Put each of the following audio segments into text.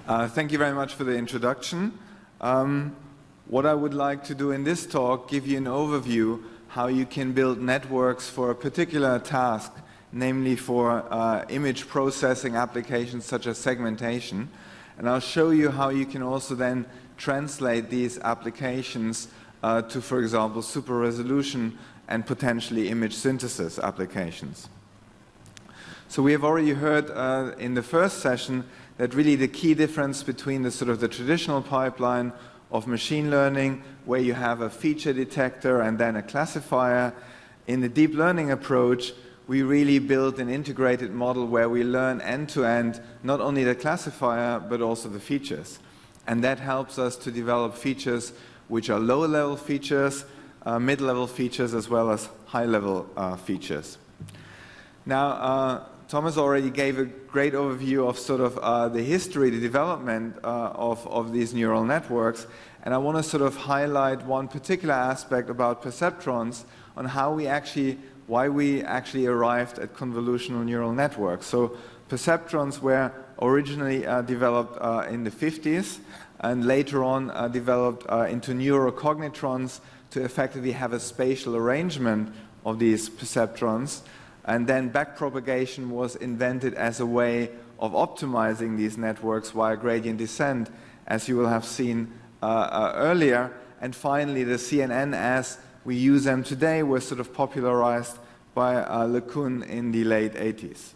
Thank you very much for the introduction. What I would like to do in this talk, give you an overview how you can build networks for a particular task, namely for image processing applications such as segmentation. And I'll show you how you can also then translate these applications to, for example, super resolution and potentially image synthesis applications. So we have already heard in the first session that really the key difference between the traditional pipeline of machine learning, where you have a feature detector and then a classifier, in the deep learning approach, we really build an integrated model where we learn end-to-end not only the classifier but also the features. And that helps us to develop features which are lower-level features, mid-level features, as well as high-level features. Now, Thomas already gave a great overview of the history, the development of these neural networks, and I want to highlight one particular aspect about perceptrons on why we actually arrived at convolutional neural networks. So perceptrons were originally developed in the 50s and later on developed into neurocognitrons to effectively have a spatial arrangement of these perceptrons. And then backpropagation was invented as a way of optimizing these networks via gradient descent, as you will have seen earlier. And finally, the CNN, as we use them today, was popularized by LeCun in the late 80s.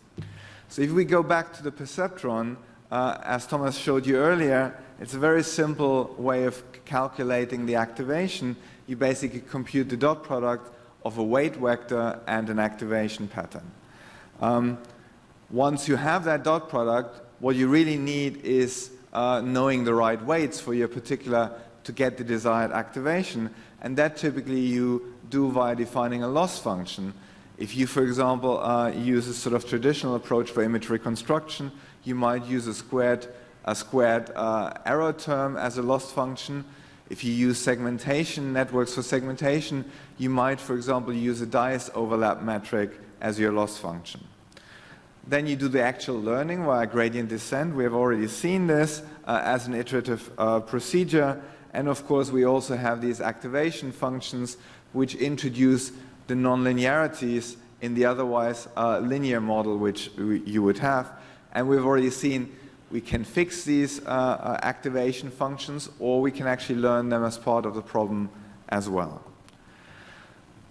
So if we go back to the perceptron, as Thomas showed you earlier, it's a very simple way of calculating the activation. You basically compute the dot product of a weight vector and an activation pattern. Once you have that dot product, what you really need is knowing the right weights for your particular to get the desired activation, and that typically you do via defining a loss function. If you, for example, use a traditional approach for image reconstruction, you might use a squared error term as a loss function. If you use segmentation, networks for segmentation, you might, for example, use a dice overlap metric as your loss function. Then you do the actual learning via gradient descent. We have already seen this as an iterative procedure. And of course, we also have these activation functions which introduce the nonlinearities in the otherwise linear model which you would have. And we've already seen we can fix these activation functions, or we can actually learn them as part of the problem as well.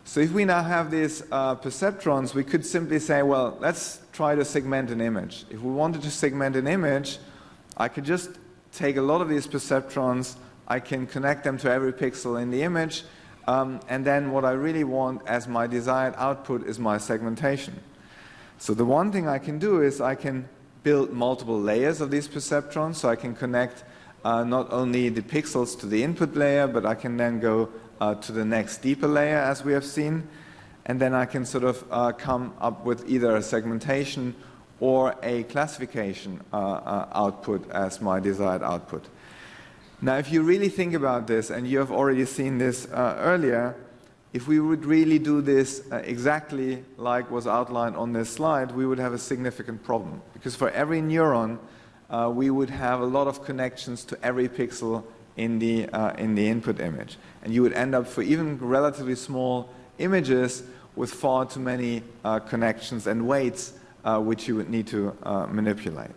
So if we now have these perceptrons, we could simply say, well, let's try to segment an image. If we wanted to segment an image, I could just take a lot of these perceptrons, I can connect them to every pixel in the image, and then what I really want as my desired output is my segmentation. So the one thing I can do is I can build multiple layers of these perceptrons, so I can connect not only the pixels to the input layer, but I can then go to the next deeper layer, as we have seen, and then I can come up with either a segmentation or a classification output as my desired output. Now, if you really think about this, and you have already seen this earlier, if we would really do this exactly like was outlined on this slide, we would have a significant problem. Because for every neuron, we would have a lot of connections to every pixel in the input image. And you would end up, for even relatively small images, with far too many connections and weights which you would need to manipulate.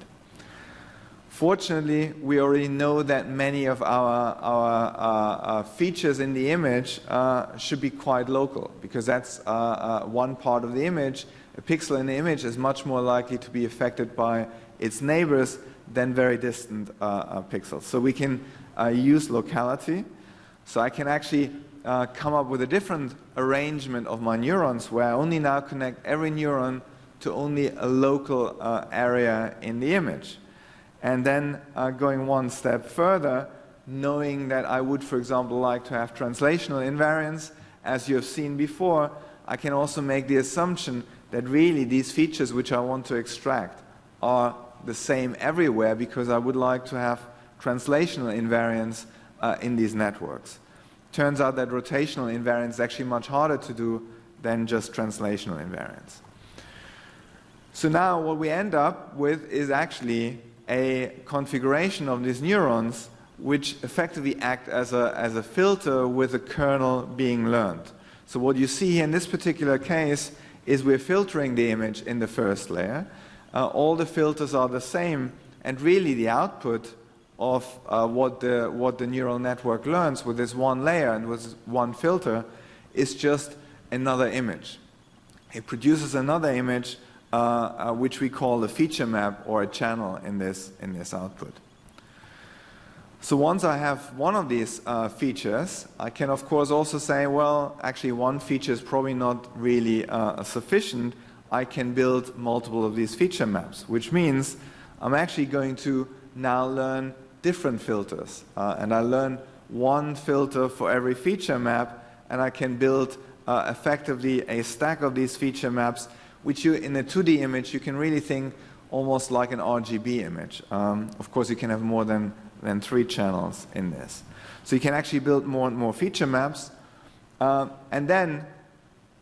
Fortunately, we already know that many of our features in the image should be quite local, because that's one part of the image. A pixel in the image is much more likely to be affected by its neighbors than very distant pixels. So we can use locality. So I can actually come up with a different arrangement of my neurons, where I only now connect every neuron to only a local area in the image. And then going one step further, knowing that I would, for example, like to have translational invariance, as you have seen before, I can also make the assumption that really these features which I want to extract are the same everywhere, because I would like to have translational invariance in these networks. Turns out that rotational invariance is actually much harder to do than just translational invariance. So now what we end up with is actually a configuration of these neurons which effectively act as a filter with the kernel being learned. So what you see here in this particular case is we're filtering the image in the first layer. All the filters are the same, and really the output of what the neural network learns with this one layer and with one filter is just another image. It produces another image which we call a feature map or a channel in this output. So once I have one of these features, I can of course also say, well, actually one feature is probably not really sufficient. I can build multiple of these feature maps, which means I'm actually going to now learn different filters. And I learn one filter for every feature map, and I can build effectively a stack of these feature maps, which you, in a 2D image, you can really think almost like an RGB image. Of course, you can have more than 3 channels in this. So you can actually build more and more feature maps. And then,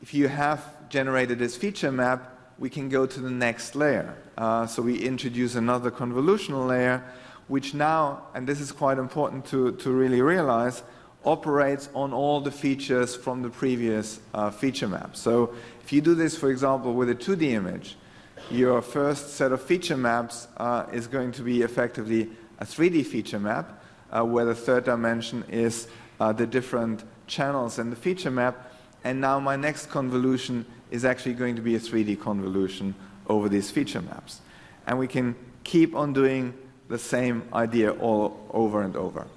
if you have generated this feature map, we can go to the next layer. So we introduce another convolutional layer, which now, and this is quite important to really realize, operates on all the features from the previous feature map. So if you do this, for example, with a 2D image, your first set of feature maps is going to be effectively a 3D feature map, where the third dimension is the different channels in the feature map. And now my next convolution is actually going to be a 3D convolution over these feature maps. And we can keep on doing the same idea all over and over.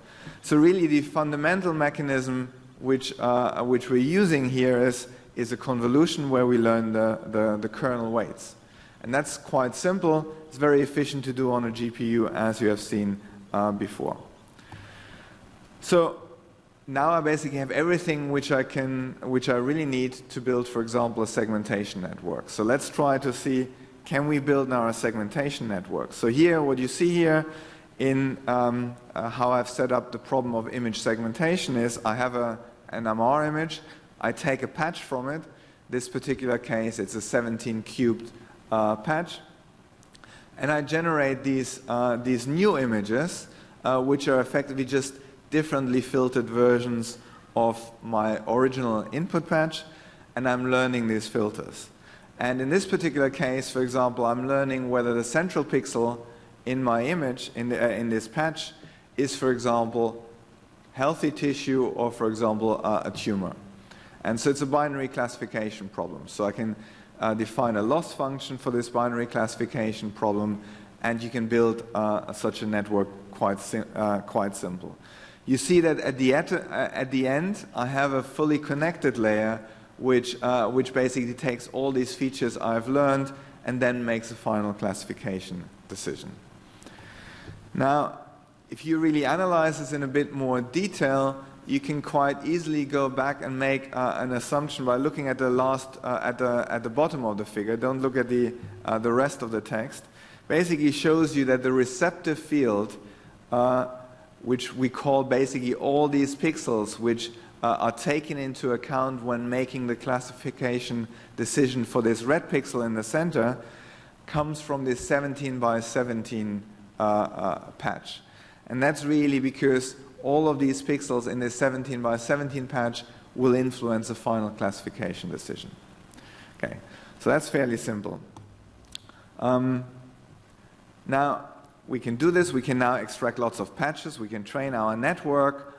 So really the fundamental mechanism which we're using here is a convolution where we learn the kernel weights. And that's quite simple. It's very efficient to do on a GPU, as you have seen before. So now I basically have everything which I really need to build, for example, a segmentation network. So let's try to see, can we build now a segmentation network? So here, what you see here in how I've set up the problem of image segmentation is I have an MR image, I take a patch from it. This particular case, it's a 17 cubed patch. And I generate these new images, which are effectively just differently filtered versions of my original input patch, and I'm learning these filters. And in this particular case, for example, I'm learning whether the central pixel in my image, in this patch, is, for example, healthy tissue or, for example, a tumor. And so it's a binary classification problem. So I can define a loss function for this binary classification problem, and you can build such a network quite simple. You see that at the end, I have a fully connected layer which basically takes all these features I've learned and then makes a final classification decision. Now, if you really analyze this in a bit more detail, you can quite easily go back and make an assumption by looking at the at the bottom of the figure. Don't look at the rest of the text. Basically shows you that the receptive field, which we call basically all these pixels which are taken into account when making the classification decision for this red pixel in the center, comes from this 17 by 17 patch. And that's really because all of these pixels in this 17 by 17 patch will influence the final classification decision. Okay, so that's fairly simple. Now, we can do this. We can now extract lots of patches. We can train our network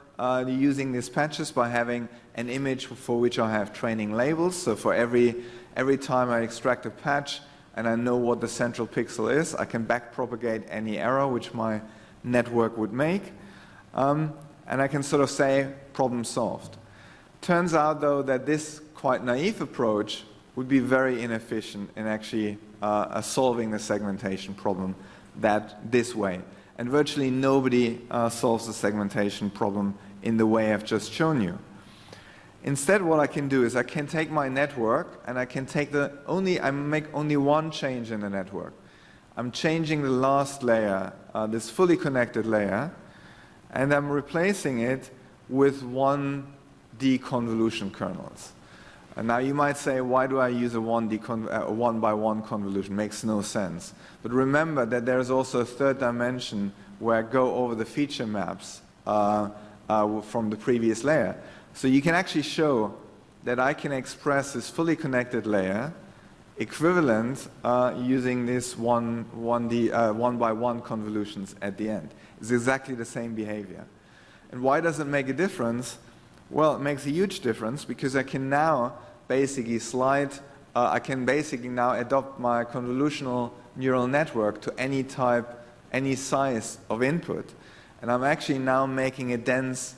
using these patches by having an image for which I have training labels. So for every time I extract a patch and I know what the central pixel is, I can backpropagate any error which my network would make. And I can sort of say, problem solved. Turns out, though, that this quite naive approach would be very inefficient in actually solving the segmentation problem this way. And virtually nobody solves the segmentation problem in the way I've just shown you. Instead, what I can do is I can take my network and I can take I make only one change in the network. I'm changing the last layer, this fully connected layer, and I'm replacing it with one deconvolution kernels. Now you might say, why do I use a one-by-one convolution? Makes no sense. But remember that there's also a third dimension where I go over the feature maps from the previous layer. So you can actually show that I can express this fully connected layer equivalent using this one-by-one convolutions at the end. It's exactly the same behavior. And why does it make a difference? Well, it makes a huge difference because I can now basically I can basically now adopt my convolutional neural network to any type, any size of input. And I'm actually now making a dense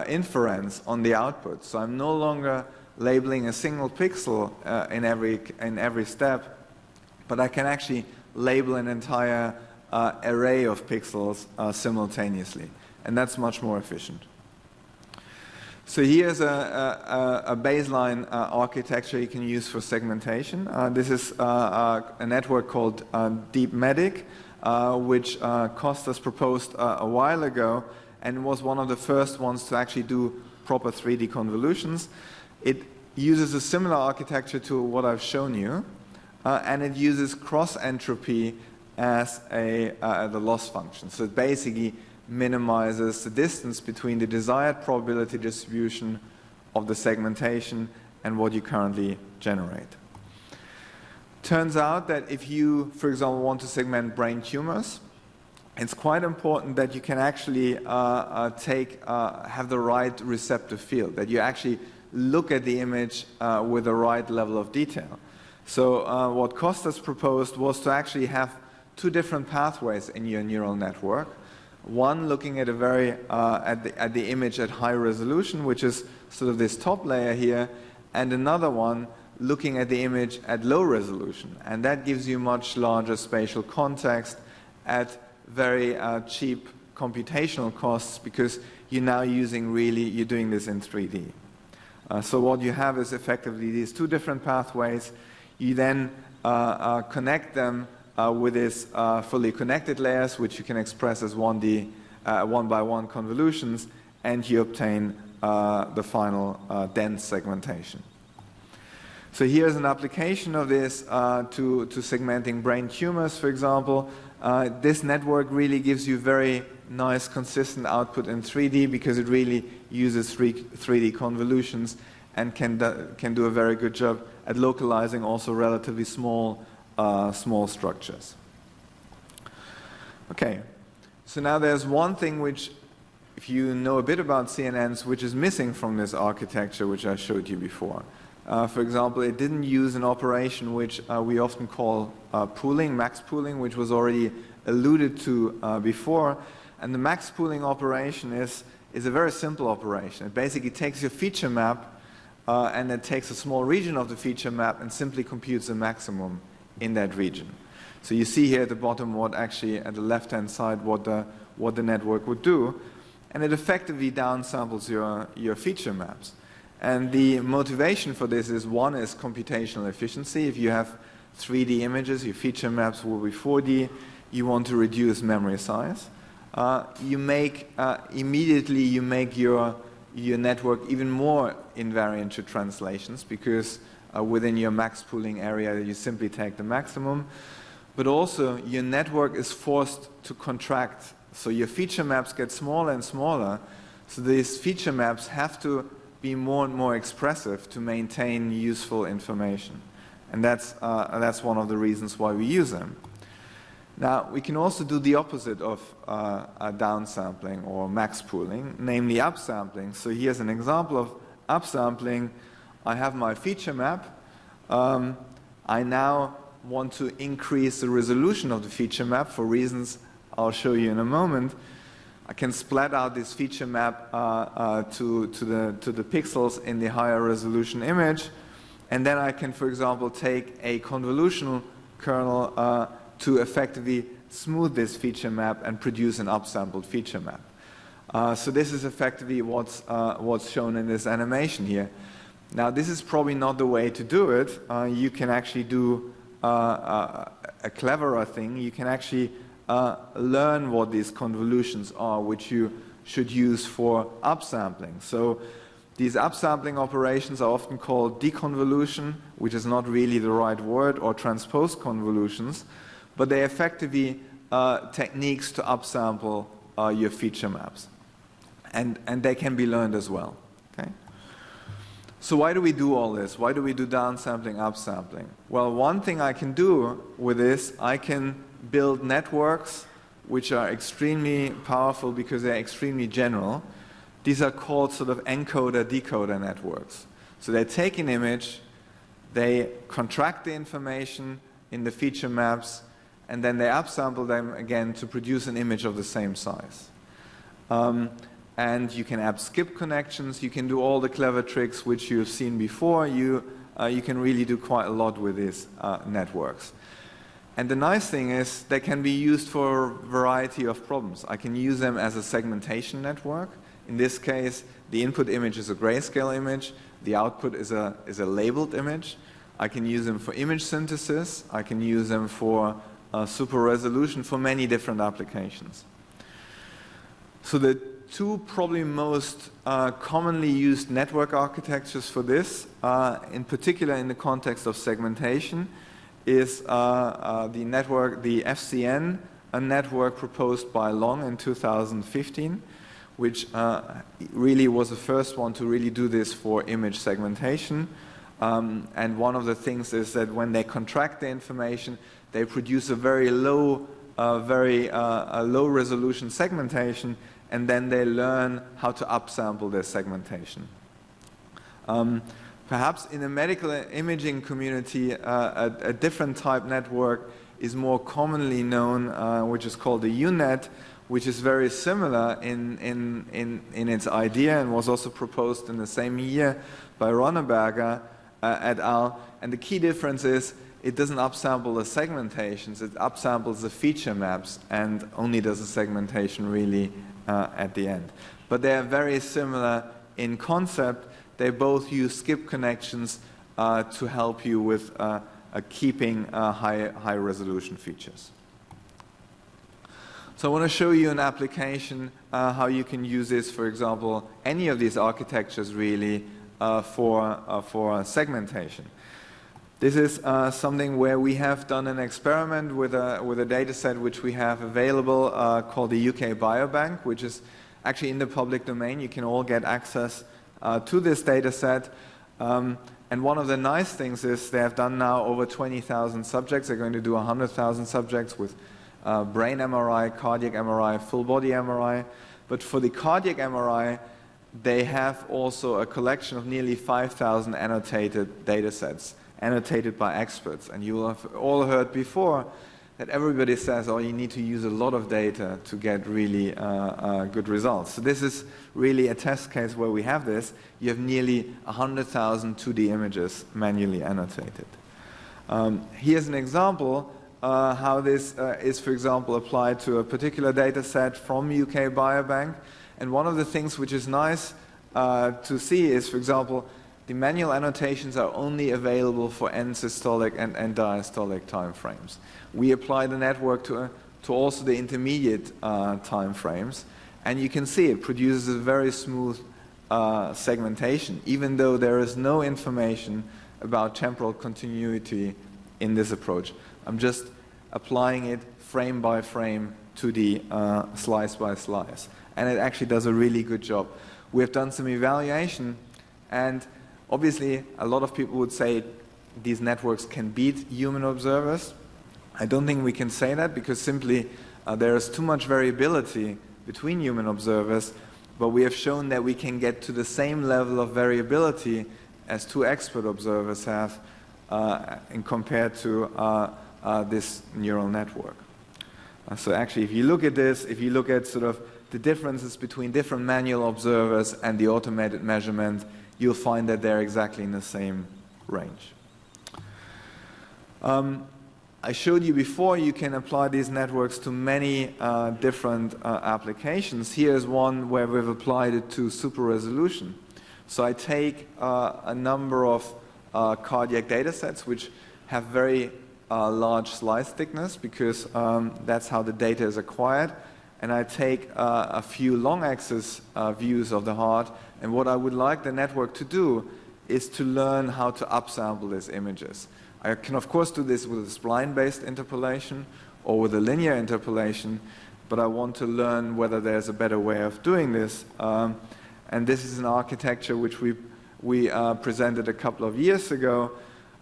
inference on the output. So I'm no longer labeling a single pixel in every step, but I can actually label an entire array of pixels simultaneously. And that's much more efficient. So here's a baseline architecture you can use for segmentation. This is a network called DeepMedic, which Costas proposed a while ago, and was one of the first ones to actually do proper 3D convolutions. It uses a similar architecture to what I've shown you, and it uses cross-entropy as the loss function. So it basically minimizes the distance between the desired probability distribution of the segmentation and what you currently generate. Turns out that if you, for example, want to segment brain tumors, it's quite important that you can actually have the right receptive field, that you actually look at the image with the right level of detail. So what Costas proposed was to actually have two different pathways in your neural network. One looking at at the image at high resolution, which is sort of this top layer here, and another one looking at the image at low resolution. And that gives you much larger spatial context at very cheap computational costs, because you're now you're doing this in 3D. So what you have is effectively these two different pathways. You then connect them with these fully connected layers, which you can express as one-by-one convolutions, and you obtain the final dense segmentation. So here's an application of this to segmenting brain tumors, for example. This network really gives you very nice, consistent output in 3D because it really uses 3D convolutions and can do a very good job at localizing also relatively small structures. Okay, so now there's one thing which, if you know a bit about CNNs, which is missing from this architecture which I showed you before. For example, it didn't use an operation which we often call pooling, max pooling, which was already alluded to before. And the max pooling operation is a very simple operation. It basically takes your feature map and it takes a small region of the feature map and simply computes the maximum in that region. So you see here at the bottom what actually at the left-hand side what the network would do, and it effectively downsamples your feature maps. And the motivation for this is, one is computational efficiency. If you have 3D images, your feature maps will be 4D. You want to reduce memory size. Immediately you make your network even more invariant to translations, because within your max pooling area you simply take the maximum. But also your network is forced to contract. So your feature maps get smaller and smaller. So these feature maps have to be more and more expressive to maintain useful information. And that's one of the reasons why we use them. Now, we can also do the opposite of downsampling or max pooling, namely upsampling. So here's an example of upsampling. I have my feature map. I now want to increase the resolution of the feature map for reasons I'll show you in a moment. I can splat out this feature map to the pixels in the higher resolution image, and then I can, for example, take a convolutional kernel to effectively smooth this feature map and produce an upsampled feature map. So this is effectively what's shown in this animation here. Now, this is probably not the way to do it. You can actually do a cleverer thing. You can actually learn what these convolutions are, which you should use for upsampling. So These upsampling operations are often called deconvolution, which is not really the right word, or transposed convolutions, but they're effectively techniques to upsample your feature maps. And they can be learned as well. Okay? So why do we do all this? Why do we do downsampling, upsampling? Well, one thing I can do with this, I can build networks which are extremely powerful because they're extremely general. These are called sort of encoder-decoder networks. So they take an image, they contract the information in the feature maps, and then they upsample them again to produce an image of the same size. And you can add skip connections, you can do all the clever tricks which you've seen before. You can really do quite a lot with these networks. And the nice thing is they can be used for a variety of problems. I can use them as a segmentation network. In this case, the input image is a grayscale image, the output is a labeled image. I can use them for image synthesis, I can use them for super resolution, for many different applications. So the two probably most commonly used network architectures for this, in particular in the context of segmentation, is the FCN, a network proposed by Long in 2015, which really was the first one to really do this for image segmentation. And one of the things is that when they contract the information, they produce a very low resolution segmentation, and then they learn how to upsample their segmentation. Perhaps in the medical imaging community, a different type network is more commonly known, which is called the UNet, which is very similar in its idea and was also proposed in the same year by Ronneberger et al. And the key difference is it doesn't upsample the segmentations, it upsamples the feature maps and only does the segmentation really at the end. But they are very similar in concept. They both use skip connections to help you with keeping high resolution features. So I want to show you an application how you can use this, for example, any of these architectures really for segmentation. This is something where we have done an experiment with a data set which we have available called the UK Biobank, which is actually in the public domain. You can all get access to this data set. And one of the nice things is they have done now over 20,000 subjects. They're going to do 100,000 subjects with brain MRI, cardiac MRI, full body MRI. But for the cardiac MRI, they have also a collection of nearly 5,000 annotated data sets, annotated by experts. And you will have all heard before that everybody says, oh, you need to use a lot of data to get really good results. So this is really a test case where we have this. You have nearly 100,000 2D images manually annotated. Here's an example how this is, for example, applied to a particular data set from UK Biobank. And one of the things which is nice to see is, for example, the manual annotations are only available for end-systolic and diastolic time frames. We apply the network to also the intermediate time frames, and you can see it produces a very smooth segmentation, even though there is no information about temporal continuity in this approach. I'm just applying it frame by frame to the slice by slice, and it actually does a really good job. We have done some evaluation, and obviously, a lot of people would say these networks can beat human observers. I don't think we can say that because simply there is too much variability between human observers, but we have shown that we can get to the same level of variability as two expert observers have in compared to this neural network. So actually, if you look at this, if you look at sort of the differences between different manual observers and the automated measurement, you'll find that they're exactly in the same range. I showed you before you can apply these networks to many different applications. Here's one where we've applied it to super resolution. So I take a number of cardiac data sets which have very large slice thickness because that's how the data is acquired. and I take a few long axis views of the heart, and what I would like the network to do is to learn how to upsample these images. I can of course do this with a spline-based interpolation or with a linear interpolation, but I want to learn whether there's a better way of doing this. And this is an architecture which we presented a couple of years ago,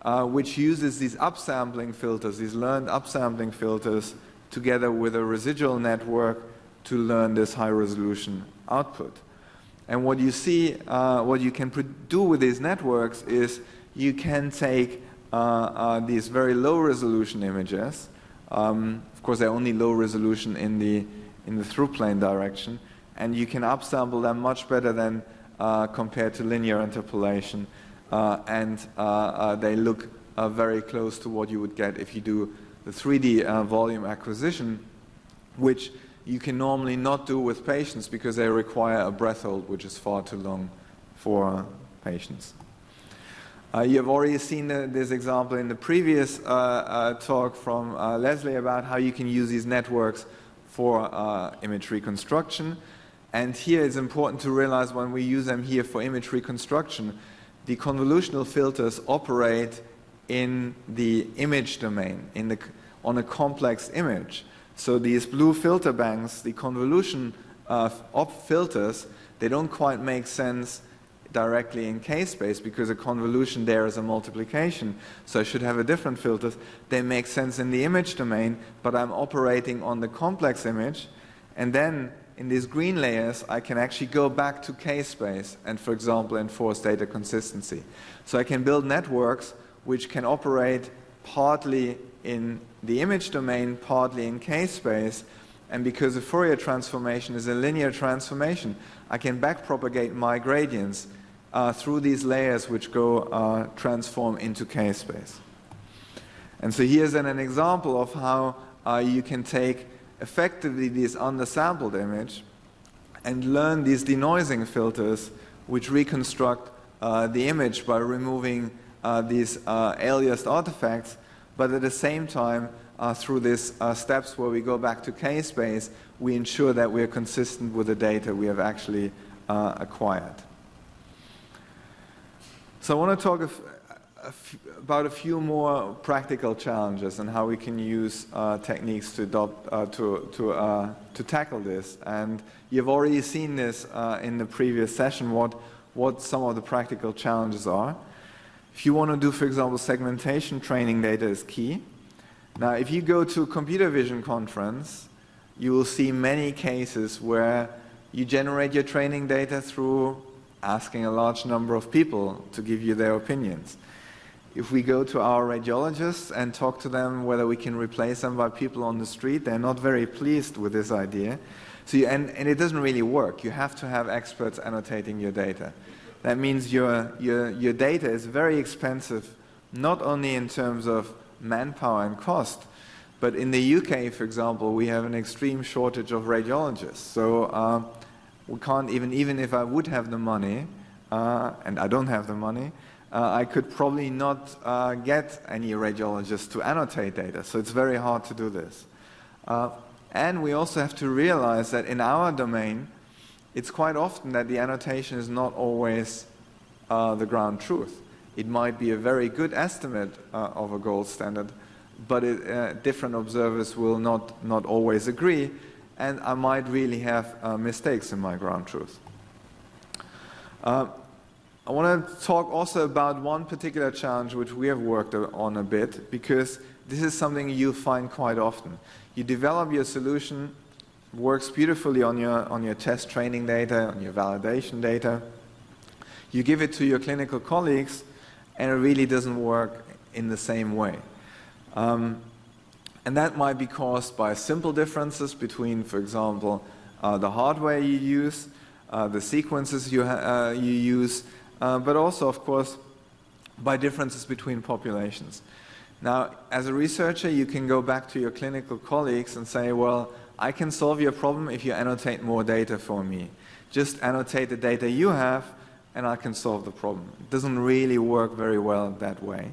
which uses these upsampling filters, these learned upsampling filters, together with a residual network to learn this high-resolution output. And what you see, what you can do with these networks is you can take these very low-resolution images. Of course, they're only low-resolution in the through-plane direction, and you can upsample them much better than compared to linear interpolation, and they look very close to what you would get if you do the 3D volume acquisition, which you can normally not do with patients because they require a breath hold which is far too long for patients. You have already seen this example in the previous talk from Leslie about how you can use these networks for image reconstruction. And here it's important to realize when we use them here for image reconstruction, the convolutional filters operate in the image domain, on a complex image. So these blue filter banks, the convolution of filters, they don't quite make sense directly in K-space because a convolution there is a multiplication. So I should have a different filters. They make sense in the image domain, but I'm operating on the complex image. And then in these green layers, I can actually go back to K-space and, for example, enforce data consistency. So I can build networks which can operate partly in the image domain, partly in K-space. And because the Fourier transformation is a linear transformation, I can backpropagate my gradients through these layers which go transform into K-space. And so here's then an example of how you can take effectively this undersampled image and learn these denoising filters which reconstruct the image by removing these aliased artifacts, but at the same time, through these steps where we go back to K-space, we ensure that we are consistent with the data we have actually acquired. So I want to talk about a few more practical challenges and how we can use techniques to tackle this. And you've already seen this in the previous session, what some of the practical challenges are. If you want to do, for example, segmentation, training data is key. Now, if you go to a computer vision conference, you will see many cases where you generate your training data through asking a large number of people to give you their opinions. If we go to our radiologists and talk to them whether we can replace them by people on the street, they're not very pleased with this idea. So and it doesn't really work. You have to have experts annotating your data. That means your data is very expensive, not only in terms of manpower and cost, but in the UK, for example, we have an extreme shortage of radiologists. So we can't even if I would have the money, and I don't have the money, I could probably not get any radiologists to annotate data. So it's very hard to do this. And we also have to realize that in our domain, it's quite often that the annotation is not always the ground truth. It might be a very good estimate of a gold standard, but different observers will not always agree, and I might really have mistakes in my ground truth. I want to talk also about one particular challenge which we have worked on a bit, because this is something you find quite often. You develop your solution, works beautifully on your test training data, on your validation data. You give it to your clinical colleagues, and it really doesn't work in the same way. And that might be caused by simple differences between, for example, the hardware you use, the sequences you use, but also, of course, by differences between populations. Now, as a researcher, you can go back to your clinical colleagues and say, well, I can solve your problem if you annotate more data for me. Just annotate the data you have, and I can solve the problem. It doesn't really work very well that way.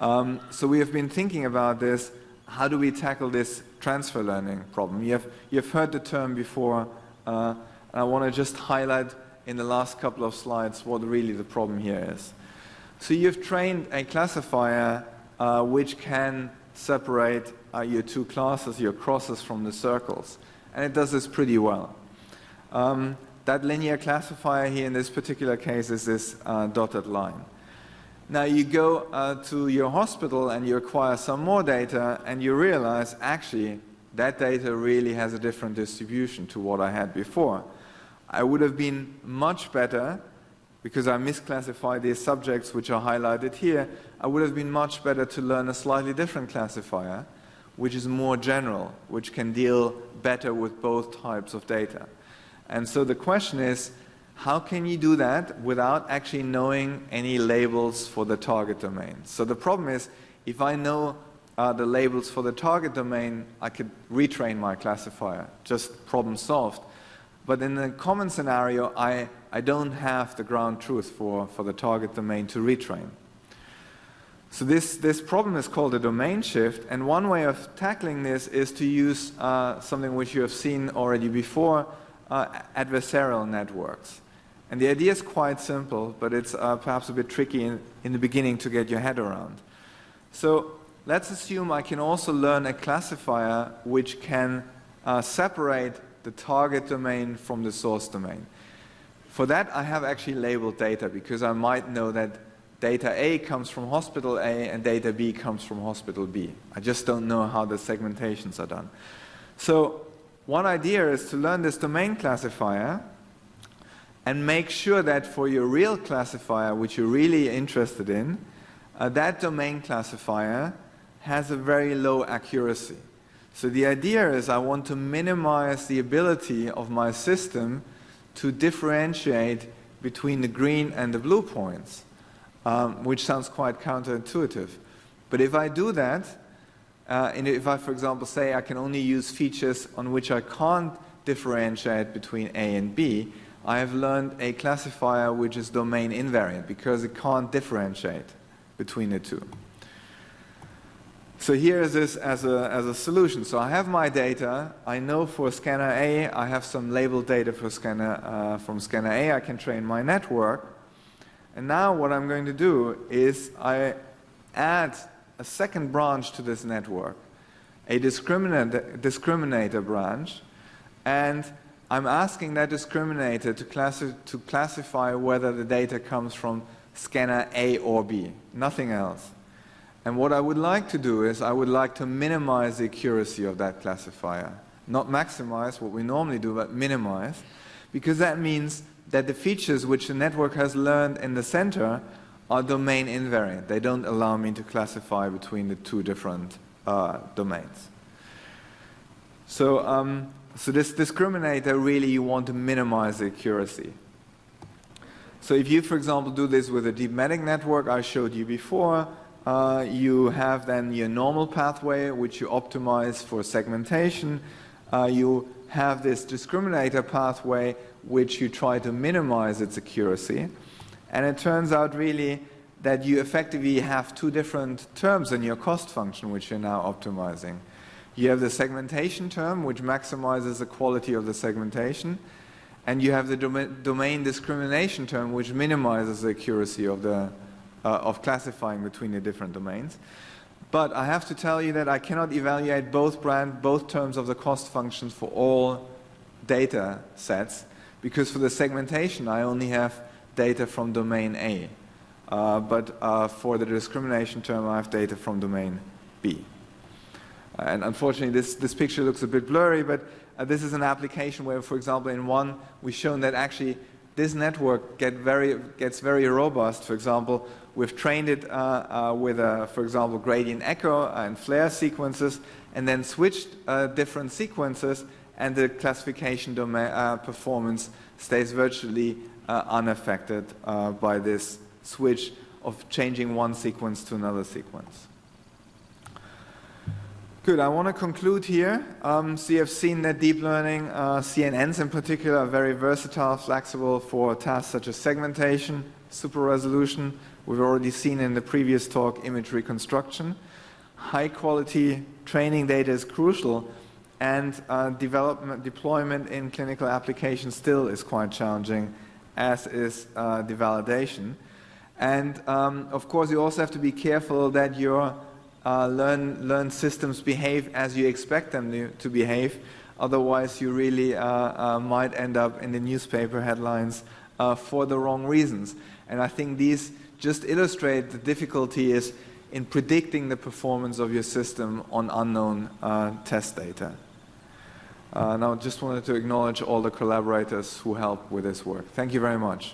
So we have been thinking about this. How do we tackle this transfer learning problem. You've heard the term before, and I want to just highlight in the last couple of slides what really the problem here is. So you've trained a classifier which can separate your two classes, your crosses, from the circles, and it does this pretty well. That linear classifier here in this particular case is this dotted line. Now you go to your hospital and you acquire some more data and you realize actually that data really has a different distribution to what I had before. I would have been much better, because I misclassified these subjects which are highlighted here, I would have been much better to learn a slightly different classifier which is more general, which can deal better with both types of data. And so the question is, how can you do that without actually knowing any labels for the target domain? So the problem is, if I know the labels for the target domain, I could retrain my classifier, just problem solved. But in the common scenario, I don't have the ground truth for the target domain to retrain. So this problem is called a domain shift, and one way of tackling this is to use something which you have seen already before, adversarial networks. And the idea is quite simple, but it's perhaps a bit tricky in the beginning to get your head around. So let's assume I can also learn a classifier which can separate the target domain from the source domain. For that, I have actually labeled data, because I might know that data A comes from hospital A and data B comes from hospital B. I just don't know how the segmentations are done. So one idea is to learn this domain classifier and make sure that for your real classifier, which you're really interested in, that domain classifier has a very low accuracy. So the idea is I want to minimize the ability of my system to differentiate between the green and the blue points, which sounds quite counterintuitive. But if I do that, and if I, for example, say I can only use features on which I can't differentiate between A and B, I have learned a classifier which is domain invariant, because it can't differentiate between the two. So here is this as a solution. So I have my data. I know for scanner A, I have some labeled data for from scanner A. I can train my network. And now what I'm going to do is I add a second branch to this network, a discriminator branch, and I'm asking that discriminator to classify whether the data comes from scanner A or B, nothing else. And what I would like to do is I would like to minimize the accuracy of that classifier. Not maximize, what we normally do, but minimize, because that means that the features which the network has learned in the center are domain invariant. They don't allow me to classify between the two different domains. So this discriminator, really you want to minimize the accuracy. So if you, for example, do this with a DeepMedic network I showed you before, you have then your normal pathway, which you optimize for segmentation. You have this discriminator pathway, which you try to minimize its accuracy. And it turns out really that you effectively have two different terms in your cost function, which you're now optimizing. You have the segmentation term, which maximizes the quality of the segmentation, and you have the domain discrimination term, which minimizes the accuracy of classifying between the different domains. But I have to tell you that I cannot evaluate both terms of the cost functions for all data sets, because for the segmentation I only have data from domain A. But for the discrimination term I have data from domain B. And unfortunately this picture looks a bit blurry, but this is an application where, for example, in one we've shown that actually this network gets very robust. For example, we've trained it with, for example, gradient echo and flare sequences, and then switched different sequences, and the classification domain performance stays virtually unaffected by this switch of changing one sequence to another sequence. Good, I want to conclude here. So you have seen that deep learning, CNNs in particular, are very versatile, flexible for tasks such as segmentation, super resolution. We've already seen in the previous talk image reconstruction. high quality training data is crucial, and deployment in clinical applications still is quite challenging, as is the validation. And of course, you also have to be careful that your learned systems behave as you expect them to behave. Otherwise, you really might end up in the newspaper headlines for the wrong reasons. And I think these just illustrate the difficulty is in predicting the performance of your system on unknown test data. Now, I just wanted to acknowledge all the collaborators who helped with this work. Thank you very much.